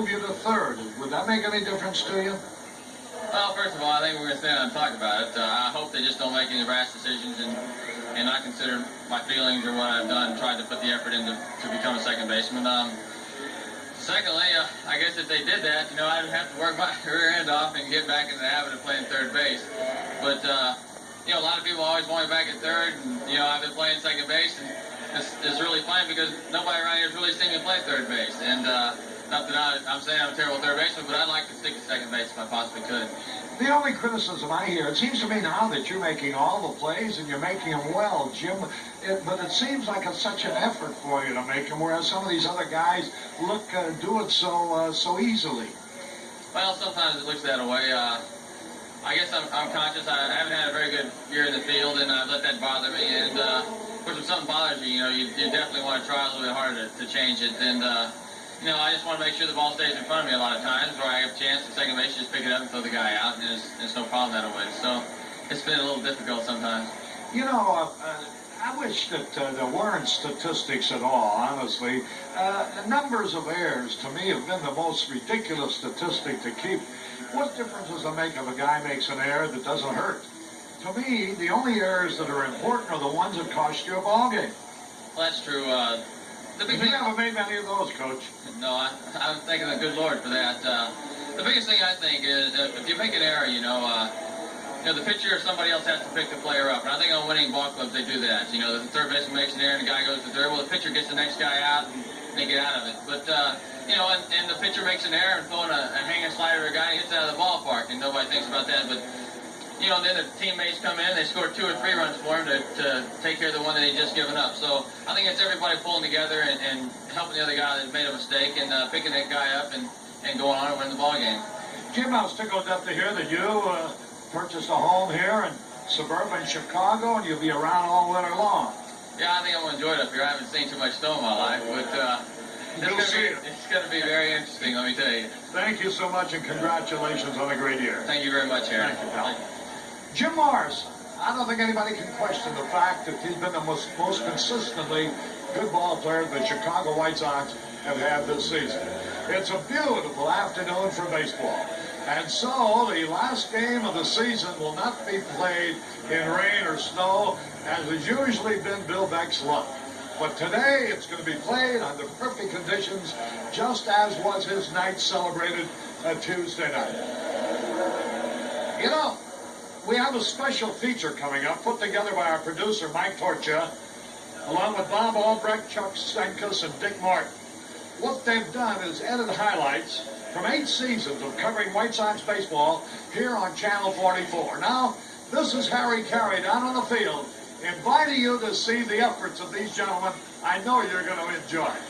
move you to third. Would that make any difference to you? Well, first of all, I think we're going to stand down and talk about it. I hope they just don't make any rash decisions and not consider my feelings or what I've done, tried to put the effort into to become a second baseman. Secondly, I guess if they did that, I'd have to work my rear end off and get back into the habit of playing third base. But, a lot of people always want me back at third, and, I've been playing second base, and it's really fun because nobody around here has really seen me play third base. And not that I'm saying I'm a terrible third baseman, but I'd like to stick to second base if I possibly could. The only criticism I hear, it seems to me now that you're making all the plays and you're making them well, Jim, but it seems like it's such an effort for you to make them, whereas some of these other guys do it so easily. Well, sometimes it looks that way. I guess I'm conscious. I haven't had a very good year in the field, and I've let that bother me. And of course, if something bothers you, you definitely want to try a little bit harder to change it. And I just want to make sure the ball stays in front of me a lot of times, where I have a chance at second base, just pick it up and throw the guy out, and there's no problem that way. So it's been a little difficult sometimes. I wish that there weren't statistics at all, honestly. Numbers of errors, to me, have been the most ridiculous statistic to keep. What difference does it make if a guy makes an error that doesn't hurt? To me, the only errors that are important are the ones that cost you a ball game. Well, that's true. You haven't made many of those, Coach. No, I'm thanking the good Lord for that. The biggest thing I think is if you make an error, the pitcher or somebody else has to pick the player up. And I think on winning ball clubs, they do that. The third baseman makes an error and the guy goes to third. Well, the pitcher gets the next guy out and they get out of it. But, and the pitcher makes an error and throwing a hanging slider to a guy and gets out of the ballpark, and nobody thinks about that. But, then the teammates come in, they score 2 or 3 runs for him to take care of the one that he just given up. So I think it's everybody pulling together and helping the other guy that made a mistake and picking that guy up and going on and winning the ball game. Jim, I was tickled up to hear that you purchased a home here in suburban Chicago, and you'll be around all winter long. Yeah, I think I'm going to enjoy it up here. I haven't seen too much snow in my life, but it's going to be very interesting, let me tell you. Thank you so much, and congratulations on a great year. Thank you very much, Harry. Thank you, pal. Jim Morrison, I don't think anybody can question the fact that he's been the most consistently good ball player the Chicago White Sox have had this season. It's a beautiful afternoon for baseball. And so the last game of the season will not be played in rain or snow, as has usually been Bill Beck's luck. But today it's going to be played under perfect conditions, just as was his night celebrated Tuesday night. We have a special feature coming up, put together by our producer, Mike Torcha, along with Bob Albrecht, Chuck Stenkus, and Dick Martin. What they've done is edit highlights from 8 seasons of covering White Sox baseball here on Channel 44. Now, this is Harry Carey down on the field, inviting you to see the efforts of these gentlemen. I know you're going to enjoy it.